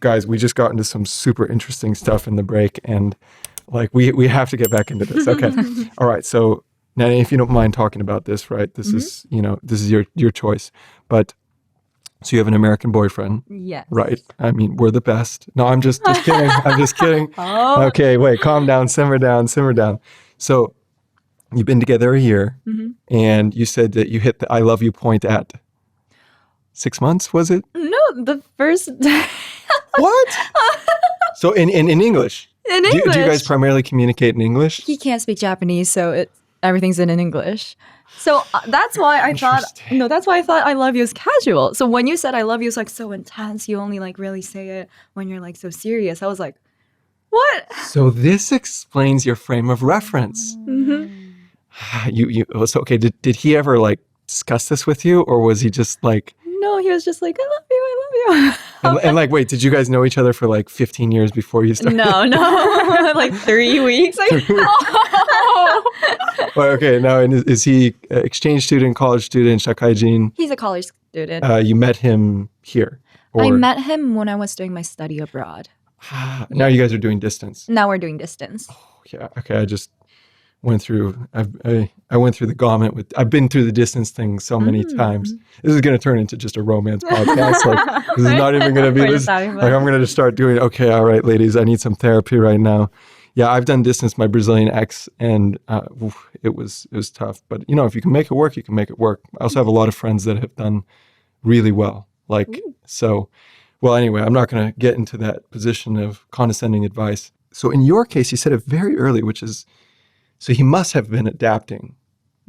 Guys, we just got into some super interesting stuff in the break, and like we have to get back into this. Okay. All right. So now, if you don't mind talking about this, right? This is, this is your choice. But so you have an American boyfriend. Yes. Right. I mean, we're the best. No, I'm just kidding. I'm just kidding. Oh. Okay, wait, calm down, simmer down. So you've been together a year, and you said that you hit the I love you point at 6 months, was it? No, the first... What? So in English? In English. Do you guys primarily communicate in English? He can't speak Japanese, so everything's in English. So that's why I thought, I love you is casual. So when you said I love you is like so intense, you only like really say it when you're like so serious. I was like, what? So this explains your frame of reference. So okay, did he ever like discuss this with you, or was he just like... No, he was just like, I love you. and like, wait, did you guys know each other for like 15 years before you started? No, like 3 weeks. Well, okay, now is he exchange student, college student, shakaijin? He's a college student. You met him here? Or... I met him when I was doing my study abroad. Now you guys are doing distance. Now we're doing distance. Oh, yeah, okay, I just went through, I went through the gamut with, I've been through the distance thing so many times. This is going to turn into just a romance podcast. Like, this is not even going to be this. Like, I'm going to just start doing, okay, all right, ladies, I need some therapy right now. Yeah, I've done distance, my Brazilian ex, and it was tough. But, if you can make it work, you can make it work. I also have a lot of friends that have done really well. So, well, anyway, I'm not going to get into that position of condescending advice. So in your case, you said it very early, which is, so he must have been adapting.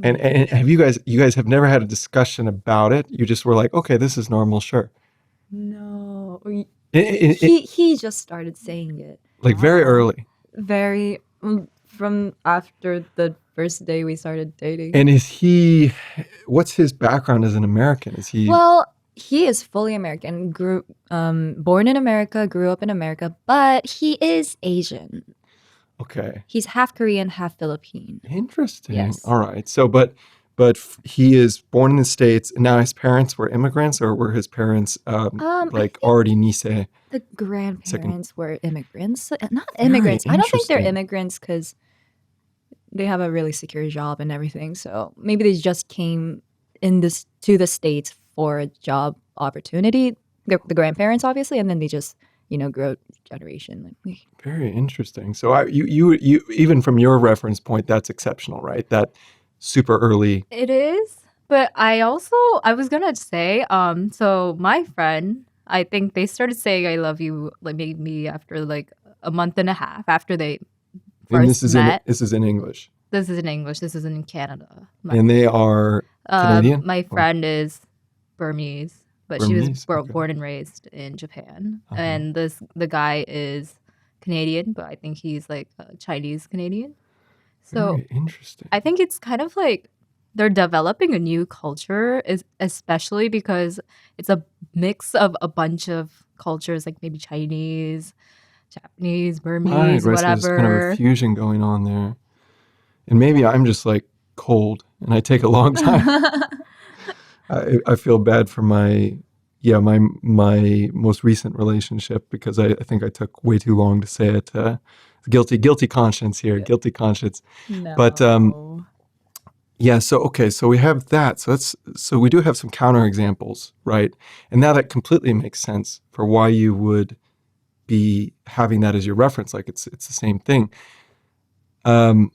And have you guys have never had a discussion about it? You just were like, okay, this is normal, sure. No. He just started saying it. Like very early. From after the first day we started dating. And what's his background as an American? Is he... Well, he is fully American, born in America, grew up in America, but he is Asian. Okay. He's half Korean, half Philippine. Interesting. Yes. All right. So, but he is born in the States, and now his parents were immigrants, or were his parents already Nisei? The grandparents were immigrants. Not immigrants. I don't think they're immigrants because they have a really secure job and everything. So maybe they just came to the States for a job opportunity. The grandparents, obviously, and then they just grow generation. Very interesting. So you even from your reference point, that's exceptional, right? That super early. It is. But I was gonna say, so my friend, I think they started saying I love you like maybe after like a month and a half after they first met. This is in English. This is in English. This is in Canada. And they are Canadian? My friend is Burmese. But she was born and raised in Japan. And the guy is Canadian, but I think he's like Chinese Canadian. So very interesting. I think it's kind of like they're developing a new culture, especially because it's a mix of a bunch of cultures, like maybe Chinese, Japanese, Burmese, whatever. So there's kind of a fusion going on there. And maybe I'm just like cold and I take a long time. I feel bad for my most recent relationship because I think I took way too long to say it. Guilty conscience here, yeah. Guilty conscience. No. But so we have that. So we do have some counterexamples, right? And now that completely makes sense for why you would be having that as your reference. Like it's the same thing. I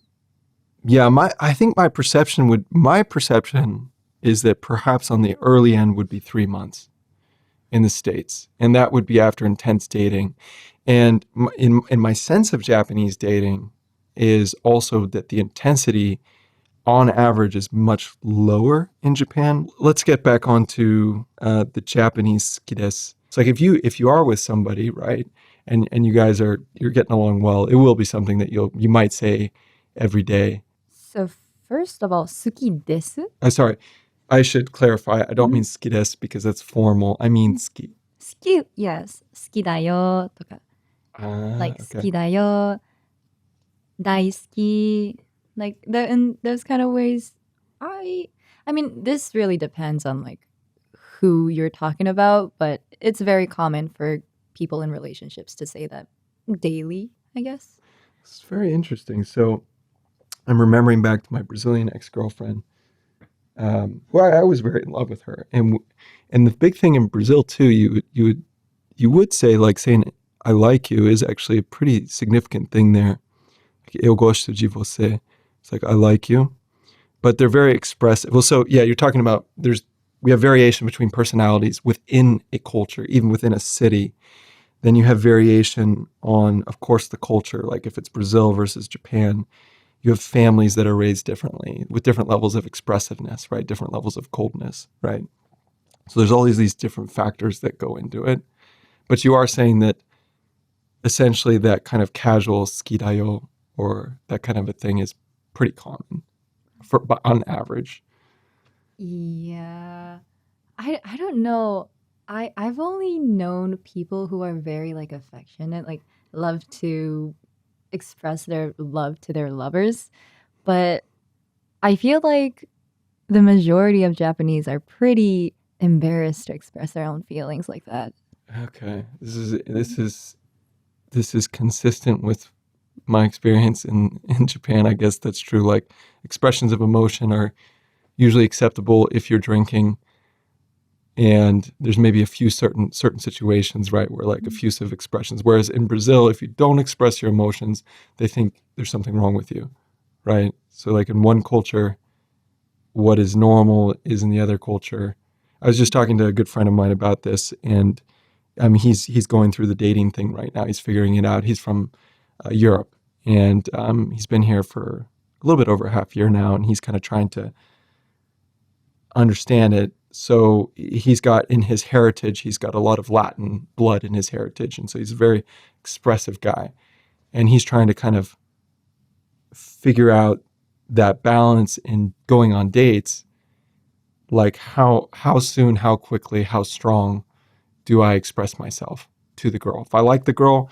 think my perception is that perhaps on the early end would be 3 months in the States. And that would be after intense dating. And in my sense of Japanese dating is also that the intensity on average is much lower in Japan. Let's get back onto the Japanese suki desu. It's like if you are with somebody, right, and you guys you're getting along well, it will be something that you might say every day. So first of all, suki desu? Sorry. I should clarify. I don't mean suki desu because that's formal. I mean suki. Suki, yes. Suki da yo, toka. Like okay. suki da yo, daisuki. Like in those kind of ways. I mean, this really depends on like who you're talking about, but it's very common for people in relationships to say that daily, I guess. It's very interesting. So I'm remembering back to my Brazilian ex-girlfriend, who I was very in love with her. And the big thing in Brazil too, you would say, like, saying I like you is actually a pretty significant thing there. Like, eu gosto de você. It's like, I like you. But they're very expressive. Well, so yeah, you're talking about we have variation between personalities within a culture, even within a city. Then you have variation on, of course, the culture. Like if it's Brazil versus Japan, you have families that are raised differently with different levels of expressiveness, right? Different levels of coldness, right? So there's all these different factors that go into it. But you are saying that essentially that kind of casual skidayo or that kind of a thing is pretty common on average. Yeah. I don't know. I've only known people who are very like affectionate, like love to express their love to their lovers. But I feel like the majority of Japanese are pretty embarrassed to express their own feelings like that. Okay. This is consistent with my experience in Japan. I guess that's true. Like expressions of emotion are usually acceptable if you're drinking. And there's maybe a few certain situations, right, where like effusive expressions. Whereas in Brazil, if you don't express your emotions, they think there's something wrong with you, right? So like in one culture, what is normal is in the other culture. I was just talking to a good friend of mine about this, and I mean, he's going through the dating thing right now. He's figuring it out. He's from Europe, and he's been here for a little bit over a half year now, and he's kind of trying to understand it. So he's got in his heritage, he's got a lot of Latin blood in his heritage. And so he's a very expressive guy. And he's trying to kind of figure out that balance in going on dates. Like how soon, how quickly, how strong do I express myself to the girl? If I like the girl,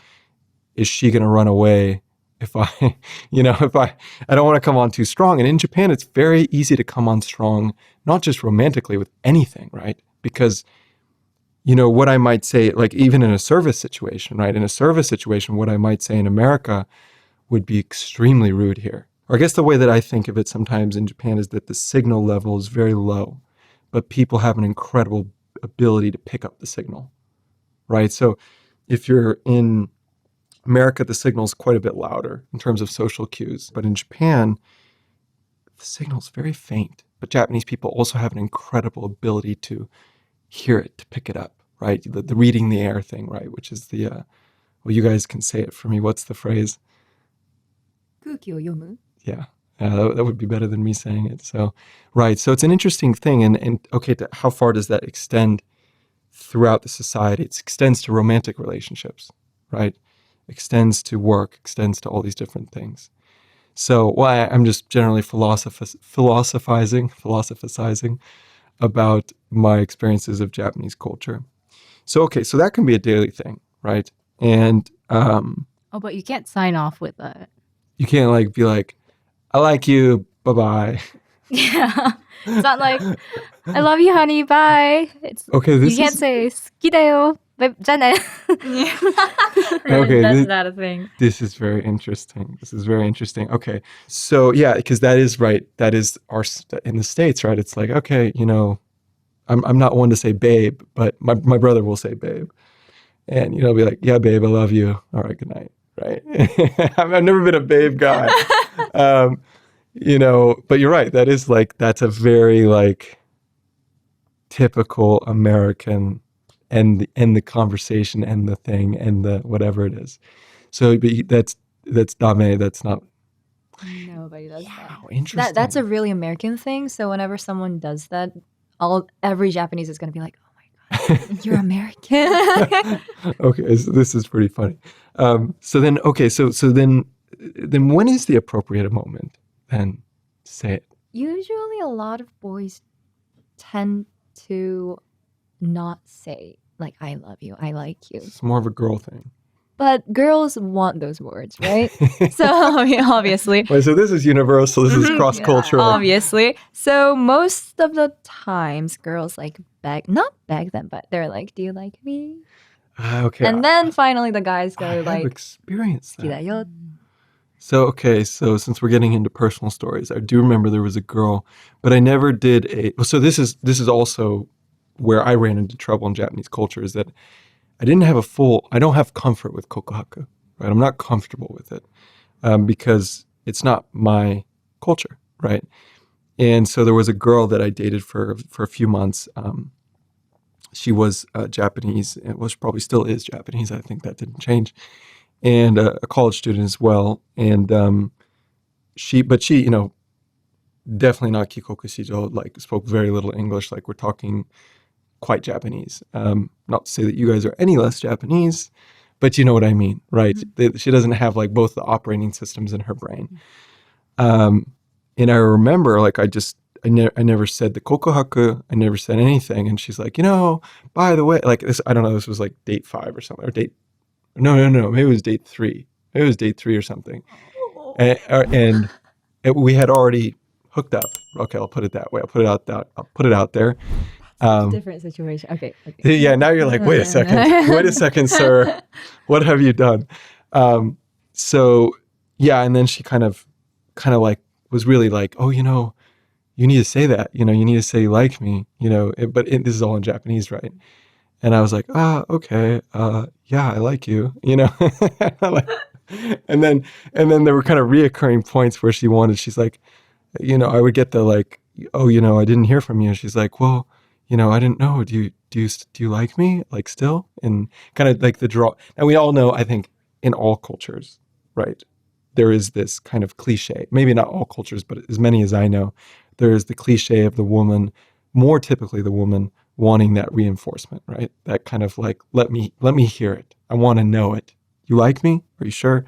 is she going to run away? If I don't want to come on too strong. And in Japan, it's very easy to come on strong, not just romantically with anything, right? Because, what I might say, like even in a service situation, right? In a service situation, what I might say in America would be extremely rude here. Or I guess the way that I think of it sometimes in Japan is that the signal level is very low, but people have an incredible ability to pick up the signal, right? So if you're in America, the signal is quite a bit louder in terms of social cues. But in Japan, the signal is very faint. But Japanese people also have an incredible ability to hear it, to pick it up, right? The reading the air thing, right? Which is well, you guys can say it for me. What's the phrase? 空気を読む? Yeah. That would be better than me saying it. So, right. So it's an interesting thing. And okay, how far does that extend throughout the society? It extends to romantic relationships, right? Extends to work, extends to all these different things. So, I'm just generally philosophizing about my experiences of Japanese culture. So, okay, so that can be a daily thing, right? And but you can't sign off with that. You can't like be like, I like you, bye-bye. Yeah. It's not like, I love you, honey, bye. It's okay. You can't say, 好きだよ.じゃあね. Okay, that's not a thing. This is very interesting. Okay, so yeah, because that is right. That is in the States, right? It's like, okay, I'm not one to say babe, but my brother will say babe, and be like, yeah, babe, I love you. All right, good night. Right? I've never been a babe guy, But you're right. That's a very like typical American. And the conversation and the thing and the whatever it is. So that's dame. That's not. Nobody does that. Interesting. That's a really American thing. So whenever someone does that, every Japanese is going to be like, "Oh my god, you're American." Okay, so this is pretty funny. So then when is the appropriate moment then to say it? Usually, a lot of boys tend to not say like I love you, I like you. It's more of a girl thing. But girls want those words, right? So obviously. Wait, so this is universal. This is cross-cultural. Obviously. So most of the times girls like not beg them, but they're like, do you like me? Okay. And then finally the guys go I have like, experienced that. 好きだよ. So, okay, so since we're getting into personal stories, I do remember there was a girl, but I never did so this is also where I ran into trouble in Japanese culture, is that I don't have comfort with kokuhaku, right? I'm not comfortable with it because it's not my culture, right? And so there was a girl that I dated for a few months. She was Japanese, well, she probably still is Japanese. I think that didn't change. And a college student as well. And she, definitely not Kikoku Shijo, like spoke very little English, like we're talking quite Japanese. Not to say that you guys are any less Japanese, but you know what I mean, right? She doesn't have like both the operating systems in her brain. And I remember like I never said the kokuhaku, I never said anything. And she's like, by the way, like this, I don't know, this was like date 5 or something, or no, maybe it was date 3. Maybe it was date 3 or something. And we had already hooked up. Okay, I'll put it that way. I'll put it out there. Different situation. Okay. Yeah, now you're like, wait a second, sir. What have you done? So yeah, and then she kind of like was really like, oh, you need to say that, you need to say you like me, but this is all in Japanese, right? And I was like, okay, yeah, I like you, like, and then there were kind of reoccurring points where she's like, I would get the like, oh, I didn't hear from you. She's like, well, I didn't know. Do you like me, like, still? And kind of like the draw. And we all know, I think, in all cultures, right, there is this kind of cliche, maybe not all cultures, but as many as I know, there is the cliche of the woman, more typically the woman, wanting that reinforcement, right? That kind of like, let me hear it. I want to know it. You like me? Are you sure?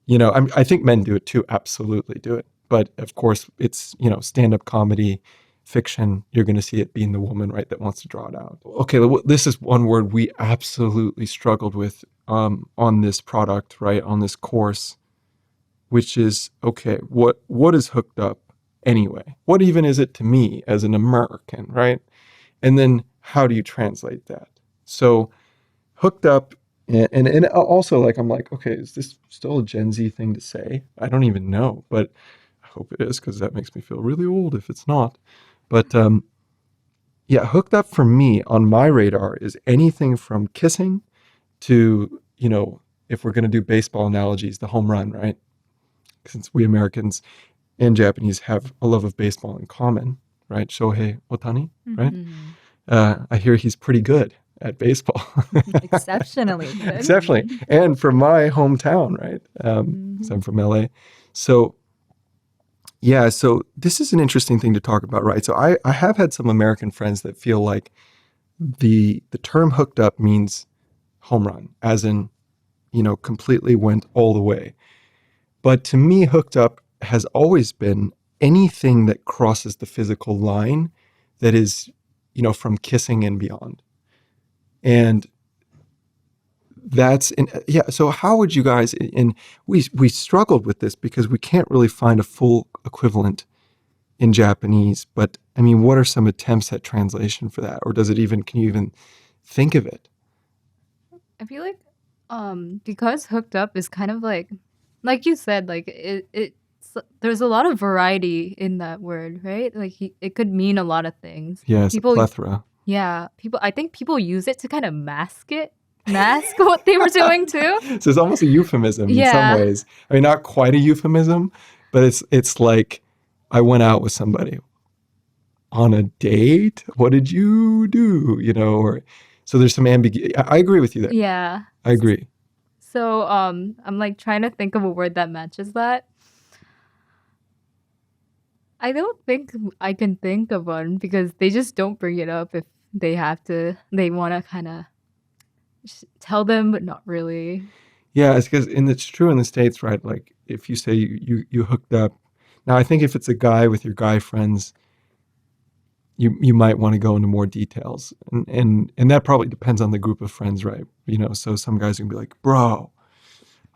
I think men do it too. Absolutely do it. But of course, it's, stand-up comedy, fiction. You're going to see it being the woman, right, that wants to draw it out. Okay, this is one word we absolutely struggled with on this product, right, on this course, which is, okay, what is hooked up anyway? What even is it to me as an American, right? And then how do you translate that? So hooked up, and also like, I'm like, okay, is this still a Gen Z thing to say? I don't even know, but I hope it is, because that makes me feel really old if it's not. But yeah, hooked up for me on my radar is anything from kissing to, if we're going to do baseball analogies, the home run, right? Since we Americans and Japanese have a love of baseball in common, right? Shohei Ohtani, right? I hear he's pretty good at baseball. Exceptionally good. Exceptionally. And from my hometown, right? So I'm from LA. So yeah, so this is an interesting thing to talk about, right? So I have had some American friends that feel like the term hooked up means home run, as in, completely went all the way. But to me, hooked up has always been anything that crosses the physical line that is, from kissing and beyond. And so how would you guys, and we struggled with this because we can't really find a full equivalent in Japanese, but I mean, what are some attempts at translation for that? Or can you even think of it? I feel like because hooked up is kind of like you said, like there's a lot of variety in that word, right? Like it could mean a lot of things. Yeah, it's a plethora. Yeah, I think people use it to kind of mask what they were doing too. So it's almost a euphemism in some ways. I mean, not quite a euphemism, but it's like, I went out with somebody on a date. What did you do? So there's some ambiguity. I agree with you there. Yeah, I agree. So I'm like trying to think of a word that matches that. I don't think I can think of one because they just don't bring it up if they want to kind of tell them, but not really. Yeah, it's because, and it's true in the States, right? Like if you say you hooked up. Now, I think if it's a guy with your guy friends, you might want to go into more details, and that probably depends on the group of friends, right? So some guys are gonna be like, bro,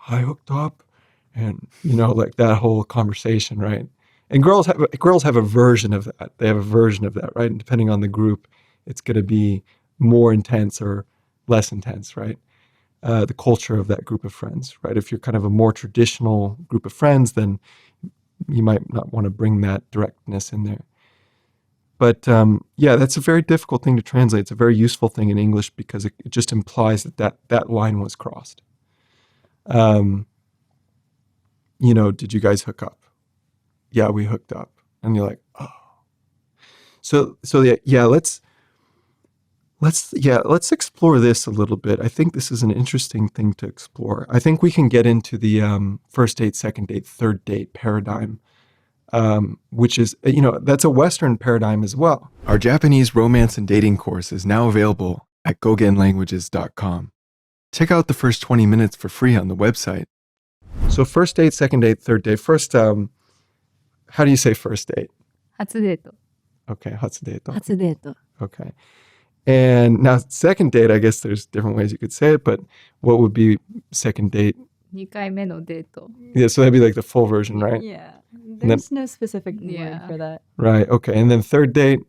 I hooked up, and like that whole conversation, right? And girls have a version of that. They have a version of that, right? And depending on the group, it's gonna be more intense or less intense, right? The culture of that group of friends, right? If you're kind of a more traditional group of friends, then you might not want to bring that directness in there. But yeah, that's a very difficult thing to translate. It's a very useful thing in English because it just implies that line was crossed. Did you guys hook up? Yeah, we hooked up. And you're like, oh. So yeah, let's explore this a little bit. I think this is an interesting thing to explore. I think we can get into the first date, second date, third date paradigm, which is, that's a Western paradigm as well. Our Japanese romance and dating course is now available at gogenlanguages.com. Check out the first 20 minutes for free on the website. So first date, second date, third date. First, how do you say first date? 初デート。 Okay, hatsu dēto. 初デート。 Okay. And now second date, I guess there's different ways you could say it, but what would be second date? 2回目のデート。 Yeah, so that'd be like the full version, right? Yeah. There's no specific word Yeah. for that. Right, okay. And then third date?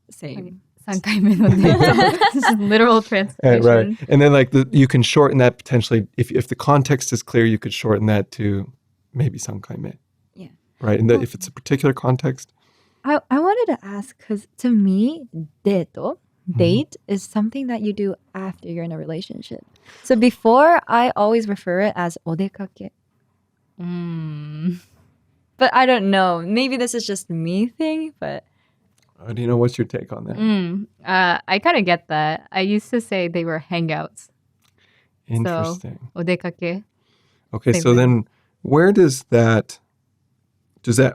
Same. 3回目のデート。This is literal translation. Right. And then like you can shorten that potentially, if the context is clear, you could shorten that to maybe sankaime. Yeah. Right, and if it's a particular context? I wanted to ask because to me, dēto, date, is something that you do after you're in a relationship. So before, I always refer it as odekake. But I don't know. Maybe this is just me thing, but... Do you know what's your take on that? I kind of get that. I used to say they were hangouts. Interesting. So, お出かけ. Okay, Same so thing. then where does that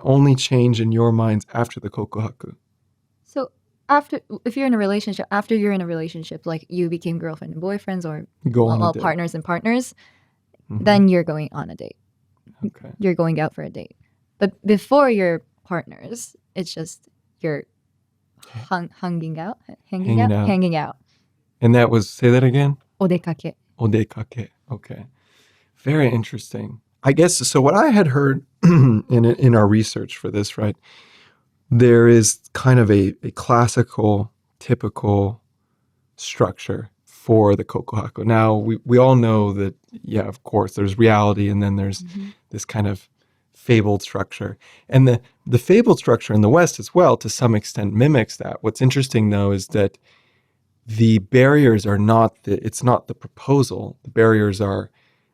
only change in your minds after the kokuhaku? So if you're in a relationship, after you're in a relationship, like you became girlfriend and boyfriends or Go on a all date. partners and partners, Mhm. then you're going on a date. Okay. You're going out for a date. But before you're partners, it's just you're hanging out. Hanging out. And that was, say that again? Odekake. Odekake. Okay. Very interesting. I guess, so what I had heard in our research for this, right, there is kind of a classical, typical structure for the kokuhaku. Now, we all know that, yeah, of course, there's reality and then there's this kind of fabled structure. And the fabled structure in the West as well, to some extent, mimics that. What's interesting, though, is that the barriers are it's not the proposal. The barriers are,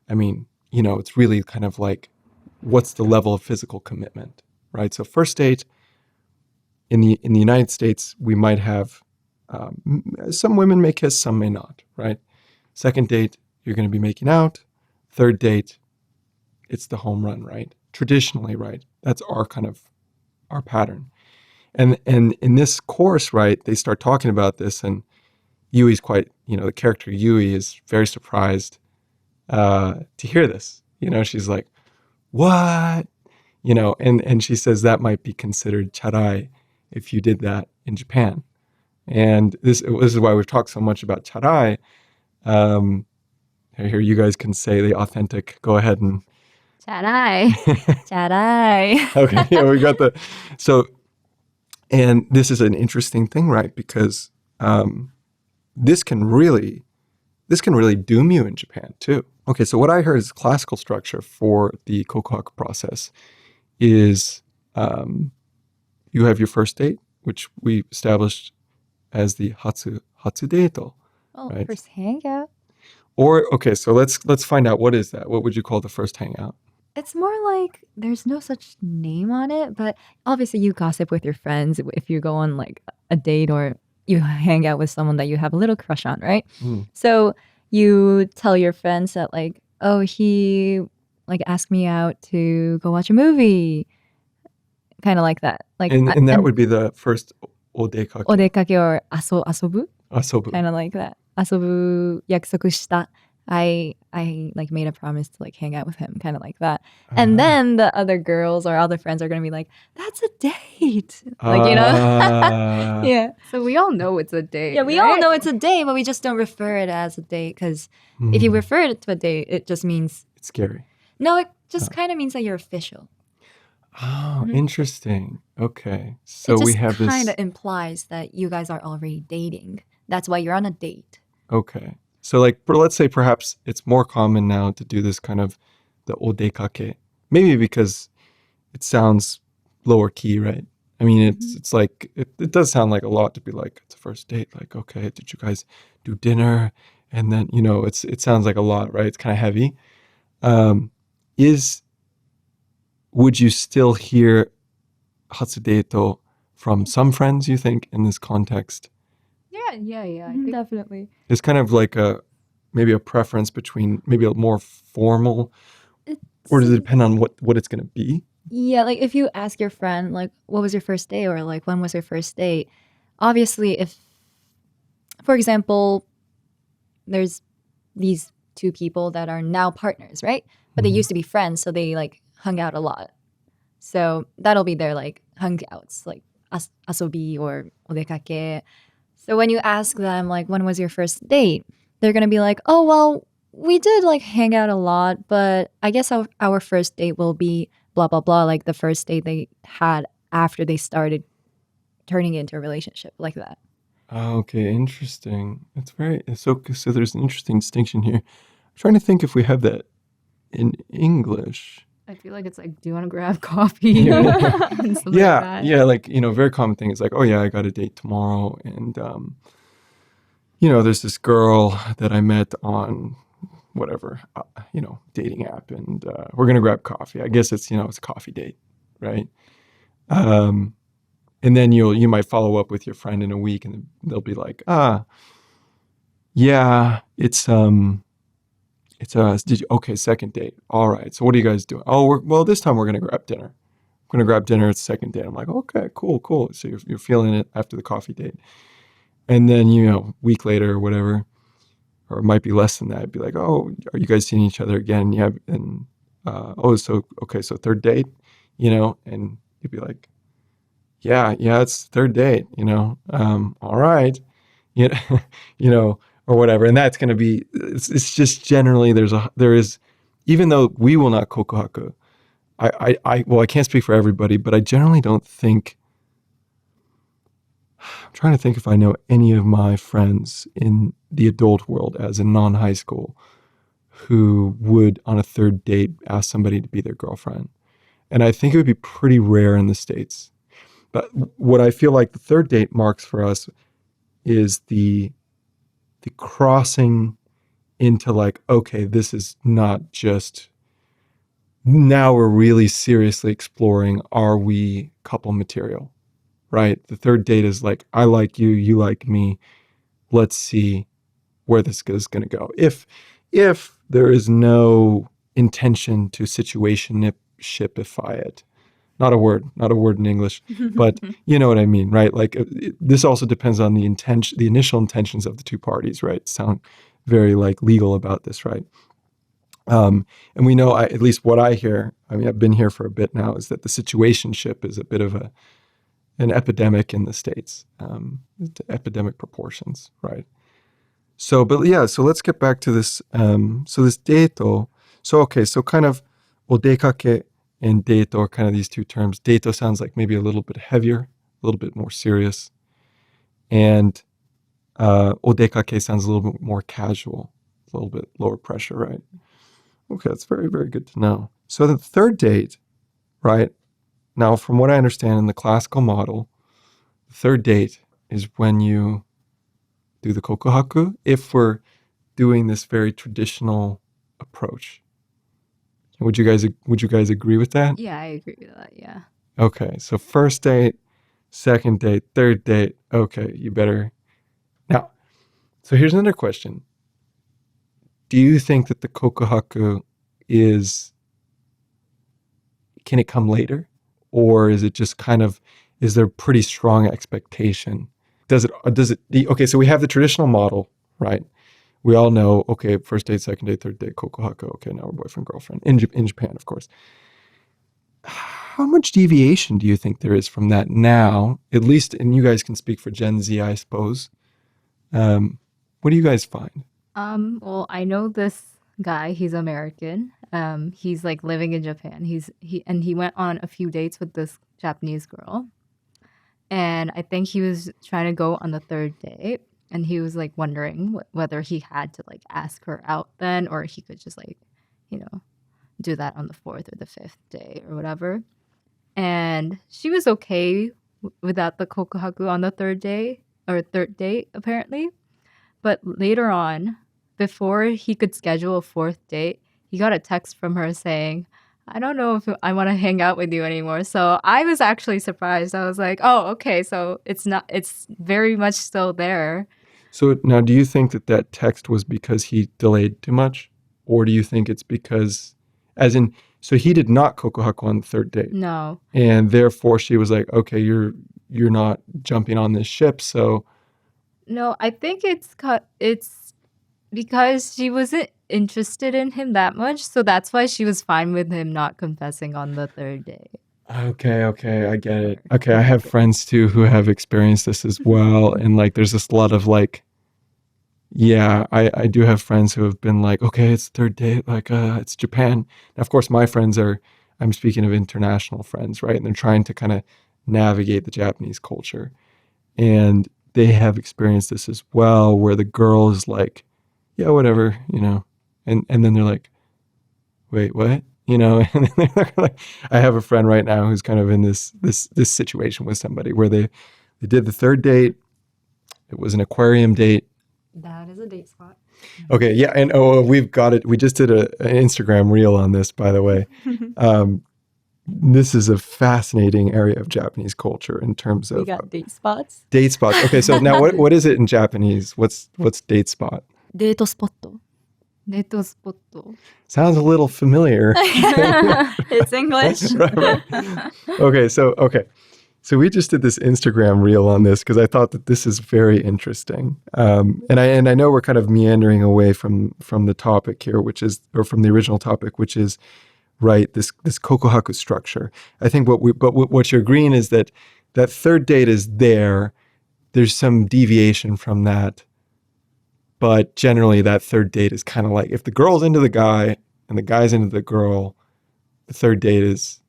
it's really kind of like, what's the level of physical commitment, right? So first date, in the United States, we might have, some women may kiss, some may not, right? Second date, you're going to be making out. Third date, it's the home run, right? Traditionally, right? That's our pattern. And in this course, right, they start talking about this, and Yui's quite, the character Yui is very surprised to hear this. She's like, what? And she says that might be considered charai if you did that in Japan. And this is why we've talked so much about charai. Here you guys can say the authentic. Go ahead and. Charai. Charai. Okay, yeah, we got and this is an interesting thing, right? Because this can really doom you in Japan too. Okay, so what I heard is classical structure for the kokuhaku process is you have your first date, which we established as the hatsu dēto. Oh, right? first hangout. Or, okay, so let's find out, what is that? What would you call the first hangout? It's more like there's no such name on it, but obviously you gossip with your friends if you go on like a date or you hang out with someone that you have a little crush on, right? So you tell your friends that like, oh, he like asked me out to go watch a movie. Kind of like that. Like, and that would be the first odekake. Odekake or asobu. Asobu. Kind of like that. Asobu yakusoku shita. I like made a promise to like hang out with him, kind of like that. And then the other girls or other friends are gonna be like, "That's a date," like yeah. So we all know it's a date. Yeah, we all know it's a date, but we just don't refer it as a date because if you refer it to a date, it just means it's scary. No, it just kind of means that you're official. Oh, interesting. Okay, so it we have this. Kind of implies that you guys are already dating. That's why you're on a date. Okay. So like, let's say perhaps it's more common now to do this kind of the odekake. Maybe because it sounds lower key, right? I mean, it's like, it does sound like a lot to be like, it's a first date. Like, okay, did you guys do dinner? And then, it sounds like a lot, right? It's kind of heavy. Would you still hear hatsu dēto from some friends, you think, in this context? Yeah. I think Definitely. It's kind of like maybe a preference between maybe a more formal, or does it depend on what it's going to be? Yeah, like if you ask your friend, like, what was your first day, or like, when was your first date? Obviously, if, for example, there's these two people that are now partners, right? But they used to be friends, so they like hung out a lot. So that'll be their like hangouts, like asobi or odekake. So when you ask them, like, when was your first date? They're going to be like, oh, well, we did like hang out a lot, but I guess our first date will be blah, blah, blah. Like the first date they had after they started turning into a relationship, like that. Okay, interesting. So there's an interesting distinction here. I'm trying to think if we have that in English. I feel like it's like, do you want to grab coffee? Yeah. And stuff Yeah, like that. yeah, like, very common thing is like, oh yeah, I got a date tomorrow, and there's this girl that I met on whatever, dating app, and we're gonna grab coffee. I guess it's a coffee date, right? And then you might follow up with your friend in a week, and they'll be like, yeah, it's okay, second date. All right, so what are you guys doing? Oh, well, this time we're gonna grab dinner. We're gonna grab dinner. It's the second date. I'm like, okay, cool. So you're feeling it after the coffee date, and then week later or whatever, or it might be less than that. It'd be like, oh, are you guys seeing each other again? Yeah, and so third date, and you'd be like, yeah, it's third date, all right, you know, or whatever, and that's going to be. It's just generally there is, even though we will not kokuhaku. I can't speak for everybody, but I generally don't think. I'm trying to think if I know any of my friends in the adult world, as in non-high school, who would on a third date ask somebody to be their girlfriend, and I think it would be pretty rare in the States. But what I feel like the third date marks for us is the crossing into like, okay, this is not just, now we're really seriously exploring, are we couple material, right? The third date is like, I like you, you like me. Let's see where this is going to go. If there is no intention to situationshipify it, not a word in English, but you know what I mean, right? Like this also depends on the initial intentions of the two parties, right? Sound very like legal about this, right? And we know, at least what I hear, I mean, I've been here for a bit now, is that the situationship is a bit of an epidemic in the States, to epidemic proportions, right? So, but yeah, so let's get back to this. So this dēto, so kind of odekake and dēto are kind of these two terms. Dēto sounds like maybe a little bit heavier, a little bit more serious. And odekake sounds a little bit more casual, a little bit lower pressure, right? Okay, that's very, very good to know. So the third date, right? Now, from what I understand in the classical model, the third date is when you do the kokuhaku, if we're doing this very traditional approach. Would you guys agree with that? Yeah, I agree with that. Yeah. Okay, so first date, second date, third date. Okay, you better. Now, so here's another question. Do you think that the kokuhaku can it come later? Or is it just kind of, is there pretty strong expectation? Okay, so we have the traditional model, right? We all know, okay, first date, second date, third date, kokuhaku. Okay, now we're boyfriend, girlfriend. In Japan, of course. How much deviation do you think there is from that now? At least, and you guys can speak for Gen Z, I suppose. What do you guys find? Well, I know this guy. He's American. He's like living in Japan. He went on a few dates with this Japanese girl, and I think he was trying to go on the third date. And he was like wondering whether he had to like ask her out then, or he could just like, do that on the 4th or the 5th day or whatever. And she was okay without the kokuhaku on the 3rd day or 3rd date, apparently. But later on, before he could schedule a 4th date, he got a text from her saying, I don't know if I want to hang out with you anymore. So I was actually surprised. I was like, oh, okay. So it's very much still there. So now, do you think that text was because he delayed too much? Or do you think it's because, so he did not kokuhaku on the 3rd date? No. And therefore she was like, okay, you're not jumping on this ship, so. No, I think it's because she wasn't interested in him that much. So that's why she was fine with him not confessing on the 3rd day. Okay, I get it. Okay, I have friends too who have experienced this as well. And like, there's this lot of like, yeah, I do have friends who have been like, okay, it's the 3rd date, like, it's Japan. Now, of course, my friends I'm speaking of international friends, right? And they're trying to kind of navigate the Japanese culture. And they have experienced this as well, where the girl is like, yeah, whatever, and then they're like, wait, what? And then they're like, I have a friend right now who's kind of in this situation with somebody where they did the 3rd date. It was an aquarium date. That is a date spot. Okay, yeah, and we've got it. We just did an Instagram reel on this, by the way. This is a fascinating area of Japanese culture in terms of we got date spots. Date spots. Okay, so now what is it in Japanese? What's date spot? デートスポット。デートスポット。 Sounds a little familiar. It's English. Right. So we just did this Instagram reel on this because I thought that this is very interesting. And I know we're kind of meandering away from the topic here, or from the original topic, which is right, this kokuhaku structure. I think what you're agreeing is that 3rd date is there. There's some deviation from that. But generally that 3rd date is kind of like, if the girl's into the guy and the guy's into the girl, the 3rd date is,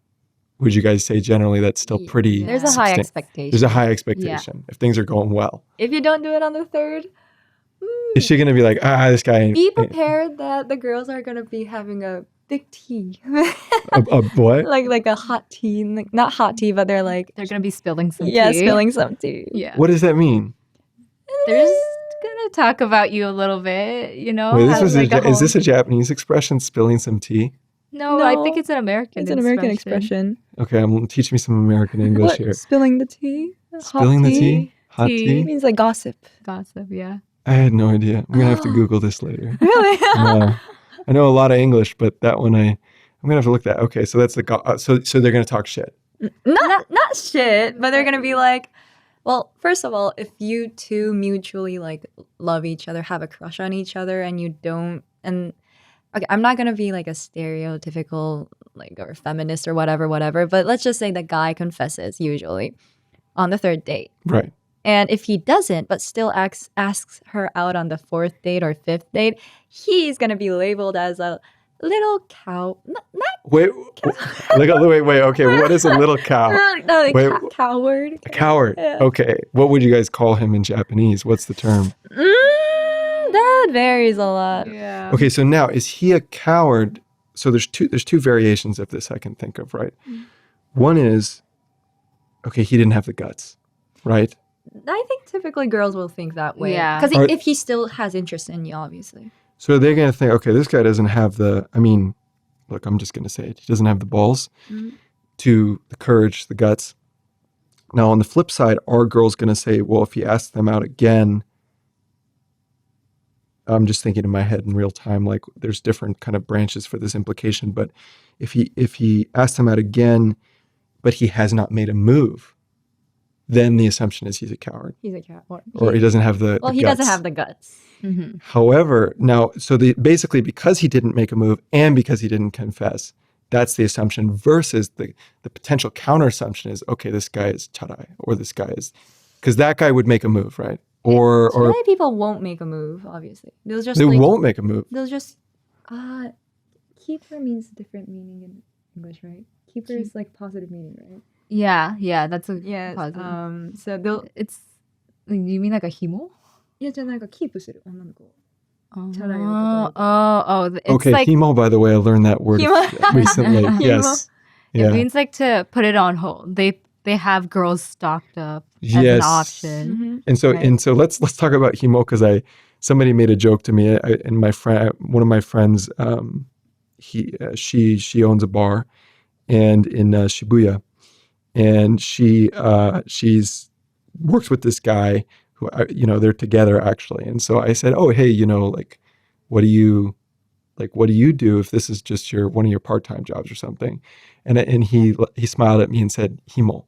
would you guys say generally that's still pretty... There's a high expectation. There's a high expectation if things are going well. If you don't do it on the 3rd, is she going to be like, this guy ain't... Be prepared that the girls are going to be having a big tea. a what? Like a hot tea. Like, not hot tea, but they're going to be spilling some tea. Yeah, spilling some tea. Yeah. What does that mean? There's going to talk about you a little bit, Wait, is this a Japanese expression, spilling some tea? No, I think it's an American expression. It's an American expression. Okay, teach me some American English here. Spilling the tea? Spilling the tea? Hot tea? It means like gossip. Gossip, yeah. I had no idea. I'm going to have to Google this later. Really? No. I know a lot of English, but that one I'm going to have to look at. Okay, so that's so they're going to talk shit. Not shit, but they're going to be like, well, first of all, if you two mutually like love each other, have a crush on each other, and you don't, and okay, I'm not gonna be like a stereotypical like or feminist or whatever, but let's just say the guy confesses usually on the 3rd date, right? And if he doesn't, but still asks her out on the 4th date or 5th date, he's gonna be labeled as a little cow. Wait. Okay, what is a little cow? Coward. A coward. Yeah. Okay, what would you guys call him in Japanese? What's the term? That varies a lot. Yeah. Okay, so now is he a coward? So there's two variations of this I can think of, right? One is, okay, he didn't have the guts, right? I think typically girls will think that way. Yeah. Because if he still has interest in you, obviously. So they're going to think, okay, this guy doesn't have look, I'm just going to say it. He doesn't have the balls, the courage, the guts. Now, on the flip side, are girls going to say, well, if he asks them out again, I'm just thinking in my head in real time, like there's different kind of branches for this implication. But if he asks them out again, but he has not made a move, then the assumption is he's a coward. He's a coward. Or he doesn't have the he guts. doesn't have the guts. Mm-hmm. However, now, so basically because he didn't make a move and because he didn't confess, that's the assumption versus the potential counter assumption is, okay, this guy is charai, or this guy is, because that guy would make a move, right? Or many people won't make a move, obviously. They won't make a move. They'll just, keeper means different meaning in English, right? Keeper is like positive meaning, right? Yeah, that's a yes, positive. so they'll, it's, you mean like a himo? いや、じゃあなんかキープする女の子。 It's Okay, like himo, by the way, I learned that word Himo. recently. Himo. Yes. it Yeah. means like to put it on hold. They have girls stocked up as an Yes. option. And so Right. and so let's talk about himo because somebody made a joke to me and my friend, one of my friends, she owns a bar and in Shibuya, and she's works with this guy who they're together actually. And so I said, oh hey, like what do you do if this is just one of your part-time jobs or something? And he smiled at me and said himo.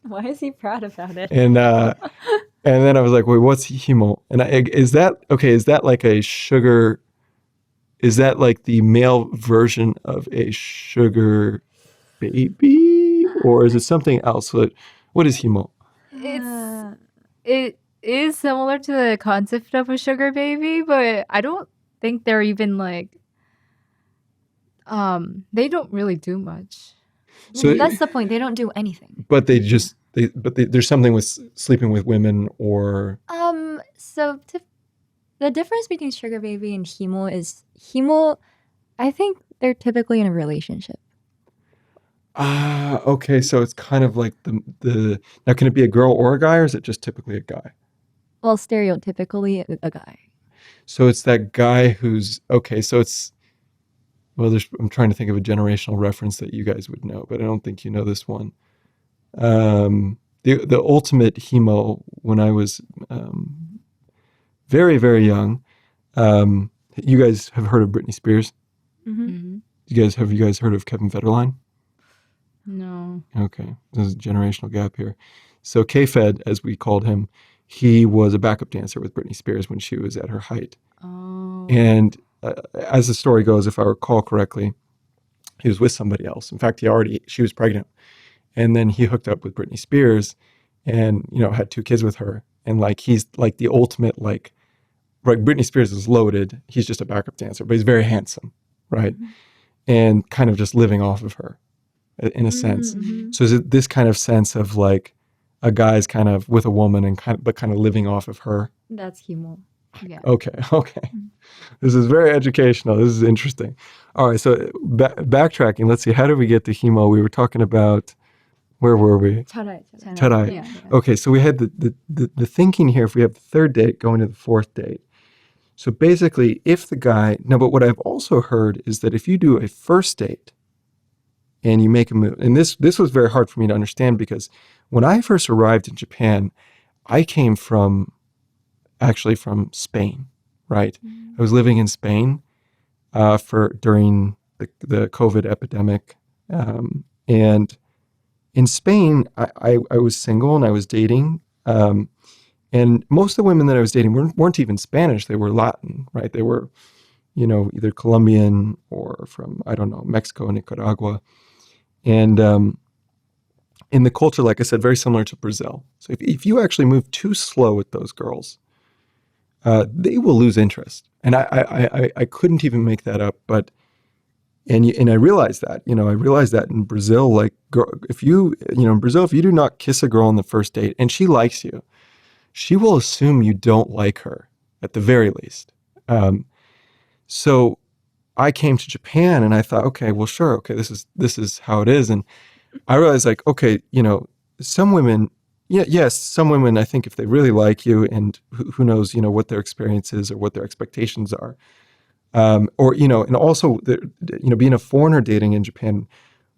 Why is he proud about it? And then I was like, wait, what's himo? And is that like a sugar? Is that like the male version of a sugar baby, or is it something else? What is himo? It is similar to the concept of a sugar baby, but I don't think they're even like they don't really do much. So That's the point. They don't do anything. But there's something with sleeping with women or So the difference between sugar baby and himo is himo, I think they're typically in a relationship. okay, so it's kind of like the now can it be a girl or a guy, or is it just typically a guy? Well, stereotypically a guy. So it's that guy who's okay, so it's I'm trying to think of a generational reference that you guys would know, but I don't think you know this one. The ultimate himo when I was very, very young. You guys have heard of Britney Spears? Mm-hmm. Have you guys heard of Kevin Federline? No. Okay, there's a generational gap here. So K-Fed, as we called him, he was a backup dancer with Britney Spears when she was at her height. Oh. And as the story goes, if I recall correctly, he was with somebody else. In fact, she was pregnant. And then he hooked up with Britney Spears and, had 2 kids with her. And like, he's like the ultimate, like Britney Spears is loaded. He's just a backup dancer, but he's very handsome, right? Mm-hmm. And kind of just living off of her in a sense. Mm-hmm. So is it this kind of sense of like a guy's kind of with a woman and kind of living off of her? That's himo. Yeah. Okay. This is very educational. This is interesting. All right, so backtracking, let's see, how did we get to himo? We were talking about, where were we? Charai. Yeah. Okay, so we had the thinking here, if we have the 3rd date going to the 4th date. So basically, but what I've also heard is that if you do a 1st date and you make a move, and this was very hard for me to understand because when I first arrived in Japan, I came from Spain, right? Mm-hmm. I was living in Spain during the COVID epidemic. And in Spain, I was single and I was dating. And most of the women that I was dating weren't even Spanish. They were Latin, right? They were, either Colombian or from, I don't know, Mexico, Nicaragua. And in the culture, like I said, very similar to Brazil. So if you actually move too slow with those girls, they will lose interest. And I couldn't even make that up. But and I realized that, in Brazil, like in Brazil, if you do not kiss a girl on the 1st date and she likes you, she will assume you don't like her at the very least. So I came to Japan and I thought, okay, well, sure. Okay, this is how it is. And I realized like, okay, some women, yes, some women, I think if they really like you and who knows, what their experience is or what their expectations are. And also, being a foreigner dating in Japan,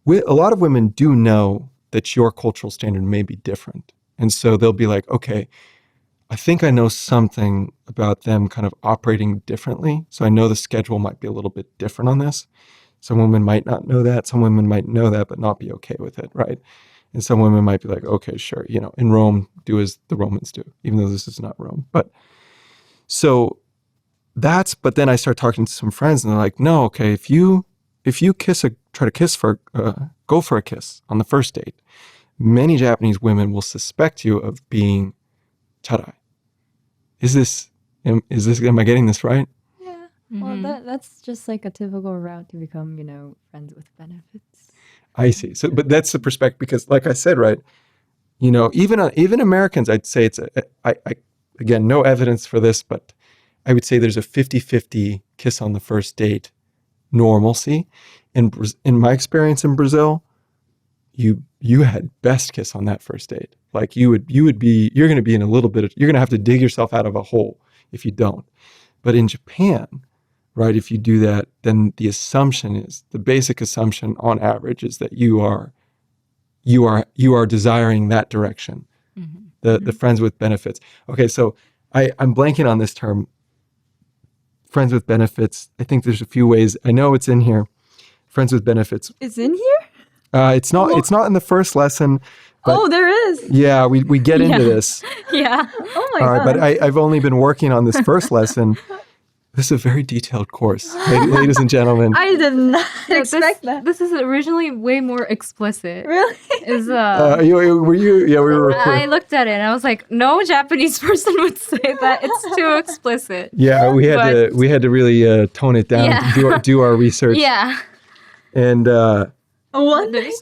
a lot of women do know that your cultural standard may be different. And so they'll be like, okay, I think I know something about them kind of operating differently. So I know the schedule might be a little bit different on this. Some women might not know that. Some women might know that, but not be okay with it, right? And some women might be like, okay, sure, in Rome, do as the Romans do, even though this is not Rome. But then I start talking to some friends and they're like, no, okay, if you go for a kiss on the 1st date, many Japanese women will suspect you of being charai. Am I getting this right? Yeah. Well, that's just like a typical route to become, friends with benefits. I see. So, but that's the perspective because, like I said, right, even Americans, I'd say again, no evidence for this, but I would say there's a 50-50 kiss on the first date normalcy. In my experience in Brazil, you had best kiss on that first date. Like you're going to be in a little bit of, you're going to have to dig yourself out of a hole if you don't. But in Japan, right, if you do that, then the basic assumption on average is that you are desiring that direction. The friends with benefits. Okay, so I'm blanking on this term, friends with benefits. I think there's a few ways. I know it's in here. Friends with benefits. It's in here? It's not in the first lesson. But there is. Yeah, we get into this. Yeah. Oh my God. But I've only been working on this first lesson. This is a very detailed course, ladies and gentlemen. I did not expect that. This is originally way more explicit. Really? Were you? Yeah, we were. I looked at it and I was like, no Japanese person would say that. It's too explicit. Yeah, we had to really tone it down, do our research. Yeah. And one night.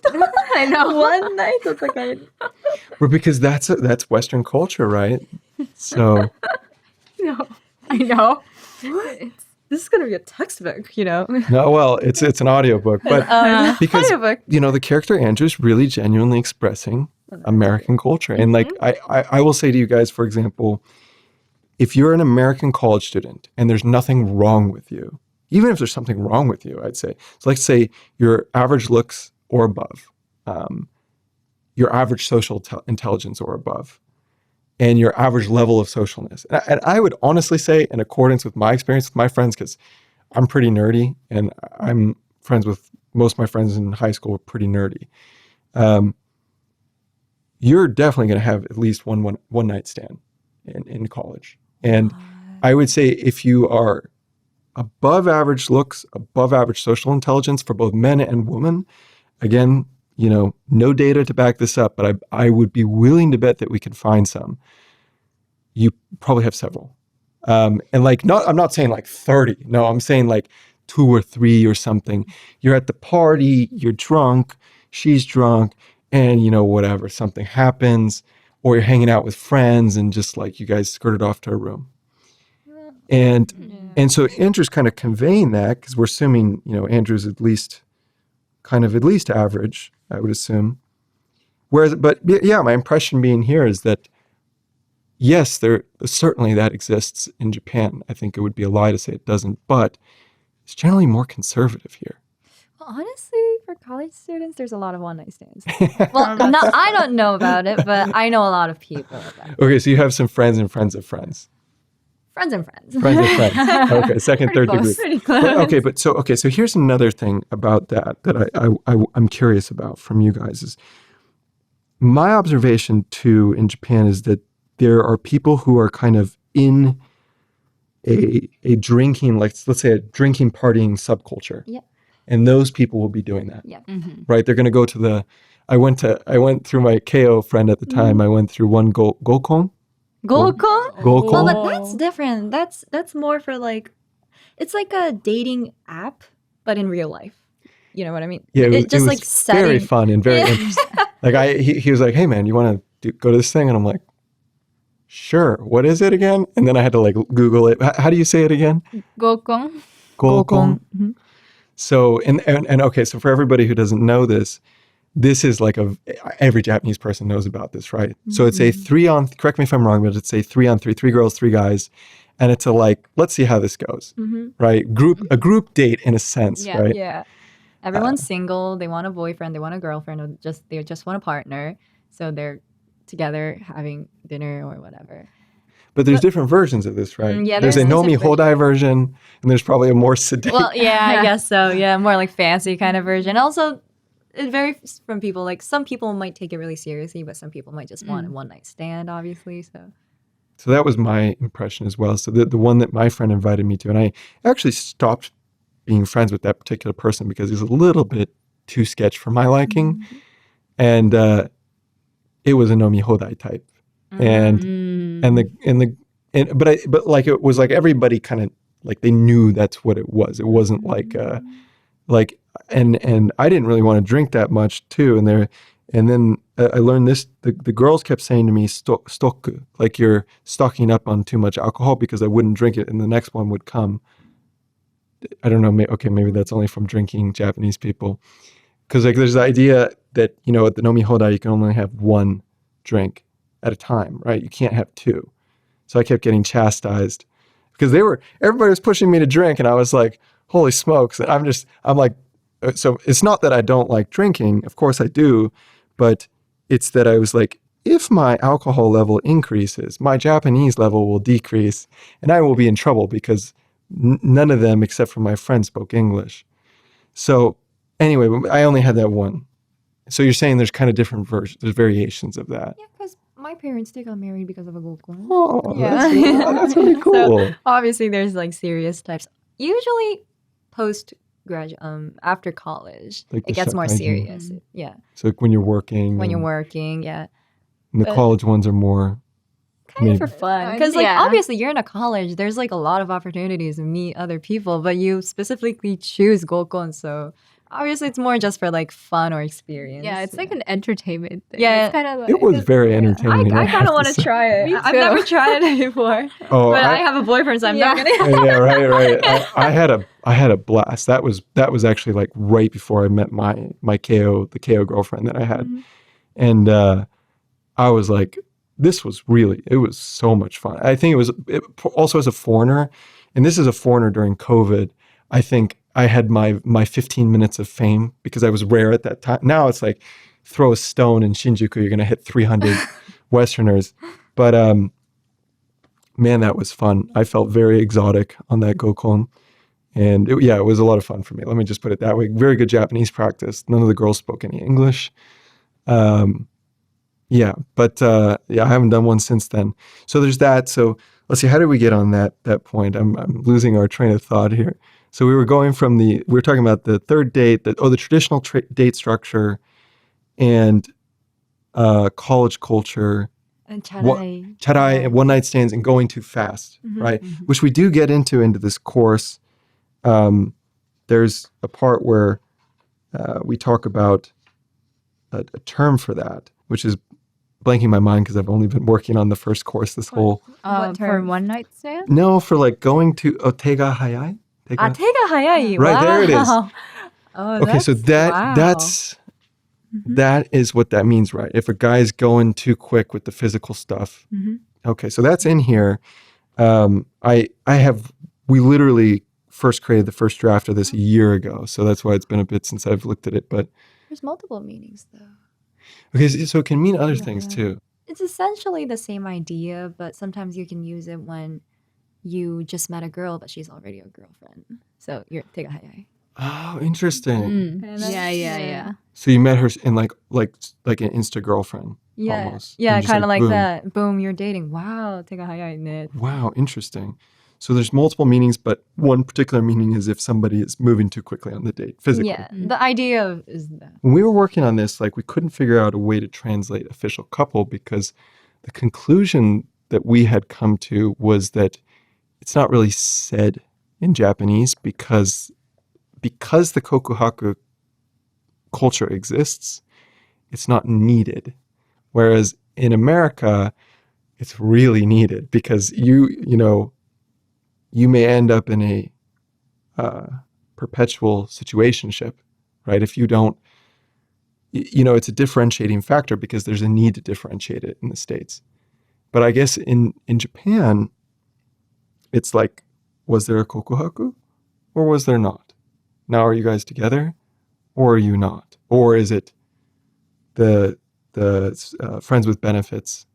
I know. One night. That's like well, because that's Western culture, right? So. No, I know. This is gonna be a textbook, you know. No, well, it's an audiobook, but because the character Andrew is really genuinely expressing American culture, and like I will say to you guys, for example, if you're an American college student and there's nothing wrong with you, even if there's something wrong with you, I'd say, so let's say your average looks or above, your average social intelligence or above, and your average level of socialness. And I would honestly say, in accordance with my experience with my friends, because I'm pretty nerdy and I'm friends with most of my friends in high school were pretty nerdy. You're definitely going to have at least one night stand in college. And I would say if you are above average looks, above average social intelligence for both men and women, again, no data to back this up, but I would be willing to bet that we could find some. You probably have several. And I'm not saying like 30. No, I'm saying like 2 or 3 or something. You're at the party, you're drunk, she's drunk, and whatever, something happens, or you're hanging out with friends and just like you guys skirted off to a room. And so Andrew's kind of conveying that because we're assuming, Andrew's at least average, I would assume. But my impression being here is that, yes, there certainly that exists in Japan. I think it would be a lie to say it doesn't, but it's generally more conservative here. Well, honestly, for college students, there's a lot of one-night stands. Well, I don't know about it, but I know a lot of people about it. Okay, so you have some friends and friends of friends. Friends and friends. Friends and friends. Okay, second, third degree. Pretty close. But, so here's another thing about that I'm curious about from you guys is my observation too in Japan is that there are people who are kind of in a drinking, like let's say a drinking partying subculture. Yeah. And those people will be doing that. Yeah. Mm-hmm. Right? They're going to go to I went through my KO friend at the time. I went through one gōkon. gōkon? gōkon. Oh, but that's different. That's more for it's like a dating app, but in real life. You know what I mean? Yeah, it was like setting. very fun and very interesting. Like he was like, "Hey man, you want to go to this thing?" And I'm like, "Sure. What is it again?" And then I had to like Google it. How do you say it again? gōkon. gōkon. Mm-hmm. So and okay, so for everybody who doesn't know this is like every Japanese person knows about this, right? Mm-hmm. So it's a 3-on, correct me if I'm wrong, but it's a 3-on-3, 3 girls, 3 guys. And it's let's see how this goes, right? A group date in a sense, right? Yeah. Everyone's single. They want a boyfriend. They want a girlfriend. Or they just want a partner. So they're together having dinner or whatever. But there's different versions of this, right? Yeah, there's a Nomi Hodai version, and there's probably a more sedate. Well, yeah, I guess so. Yeah, more like fancy kind of version. Also, it varies from people. Like some people might take it really seriously, but some people might just want a one-night stand, obviously. So that was my impression as well. So the one that my friend invited me to, and I actually stopped being friends with that particular person because he was a little bit too sketch for my liking. Mm-hmm. And it was a Nomi Hodai type. Mm-hmm. But like it was like everybody kind of like they knew that's what it was. It wasn't like and I didn't really want to drink that much too. And then I learned this, the girls kept saying to me, stoku, like you're stocking up on too much alcohol because I wouldn't drink it. And the next one would come. I don't know. Maybe that's only from drinking Japanese people. Because like there's the idea that, you know, at the nomi hodai, you can only have one drink at a time, right? You can't have two. So I kept getting chastised because everybody was pushing me to drink. And I was like, holy smokes. And I'm like, so it's not that I don't like drinking. Of course I do. But it's that I was like, if my alcohol level increases, my Japanese level will decrease and I will be in trouble because none of them except for my friends spoke English. So anyway, I only had that one. So you're saying there's kind of different versions, there's variations of that. Yeah, because my parents, they got married because of a gōkon. Oh, Yeah. that's really cool. So obviously there's like serious types. Usually after college, Like it gets more sankaime. serious. Yeah. So like when you're working. When you're working, yeah. And the college ones are more. Kind of for fun. Because like Yeah. obviously you're in a college, there's like a lot of opportunities to meet other people, but you specifically choose gōkon, so obviously it's more just for like fun or experience. Yeah, it's like an entertainment thing. Yeah. It's kind of like, It was very entertaining. I have kind of to want to say. try it. Me I've too. never tried it before. Oh, But I have a boyfriend, so I'm not gonna. yeah, right. I had a blast. That was actually like right before I met my KO, the KO girlfriend that I had, and I was like, it was so much fun. I think also as a foreigner, and this is a foreigner during COVID. I think I had my 15 minutes of fame because I was rare at that time. Now it's like throw a stone in Shinjuku, you're gonna hit 300 Westerners, but man, that was fun. I felt very exotic on that gōkon. And it was a lot of fun for me. Let me just put it that way. Very good Japanese practice. None of the girls spoke any English. I haven't done one since then. So there's that. So let's see, how did we get on that point? I'm losing our train of thought here. So we were talking about the third date, the traditional date structure and college culture. And charai. Charai and one night stands and going too fast, right? Which we do get into this course. There's a part where we talk about a term for that, which is blanking my mind because I've only been working on the first course this whole. What for term? one night stand? No, for like going to te-ga-hayai. te-ga-hayai. Right, wow. there it is. Oh, Okay, so wow. that is what that means, right? If a guy's going too quick with the physical stuff. Okay, so that's in here. We literally first created the first draft of this a year ago, so that's why it's been a bit since I've looked at it. But There's multiple meanings though. okay, so it can mean other things too. It's essentially the same idea, but sometimes you can use it when you just met a girl, but she's already a girlfriend. So you're te-ga-hayai. Oh, interesting. Yeah. So you met her in like an Insta girlfriend. Yeah, almost. yeah, And just kind of like boom. that. Boom, you're dating. Wow, te-ga-hayai ne. Wow, interesting. So there's multiple meanings, but one particular meaning is if somebody is moving too quickly on the date physically. Yeah, the idea is that. When we were working on this, like we couldn't figure out a way to translate official couple because the conclusion that we had come to was that it's not really said in Japanese because the kokuhaku culture exists, it's not needed. Whereas in America, it's really needed because you may end up in a perpetual situationship, right? If you don't, it's a differentiating factor because there's a need to differentiate it in the States. But I guess in Japan, it's like, was there a kokuhaku or was there not? Now are you guys together or are you not? Or is it the friends with benefits?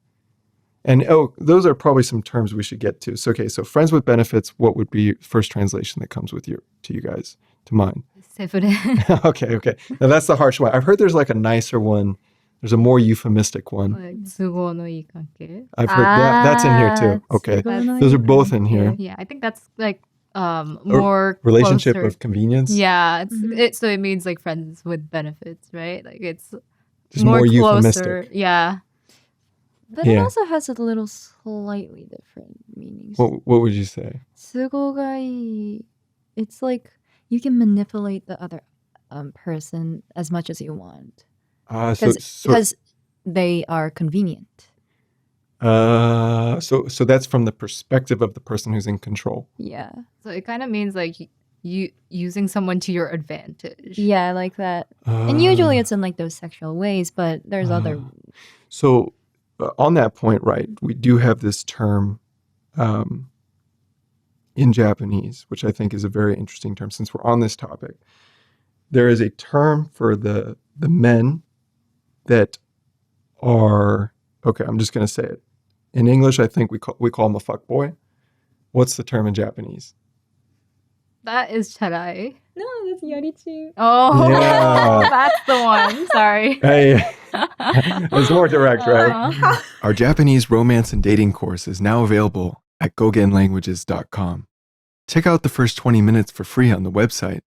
And those are probably some terms we should get to. So friends with benefits, what would be first translation that comes to you guys, to mind? Okay. Now that's the harsh one. I've heard there's like a nicer one. There's a more euphemistic one. I've heard that's in here too. Okay. Those are both in here. Yeah, I think that's like more relationship closer. of convenience. Yeah, so it means like friends with benefits, right? Like it's Just more more closer. euphemistic. Yeah. But it also has a little slightly different meanings. What would you say? Tsugogai, it's like you can manipulate the other person as much as you want. Because they are convenient. So that's from the perspective of the person who's in control. Yeah. So it kind of means like you using someone to your advantage. Yeah, like that. And usually it's in like those sexual ways, but there's other. So on that point, right, we do have this term in Japanese, which I think is a very interesting term since we're on this topic. There is a term for the men that are, okay, I'm just going to say it. In English, I think we call him a fuckboy. What's the term in Japanese? That is charai. No, that's yarichi. Oh, Yeah. that's the one. Sorry. Hey, it's more direct, right? Our Japanese romance and dating course is now available at gogenlanguages.com. Check out the first 20 minutes for free on the website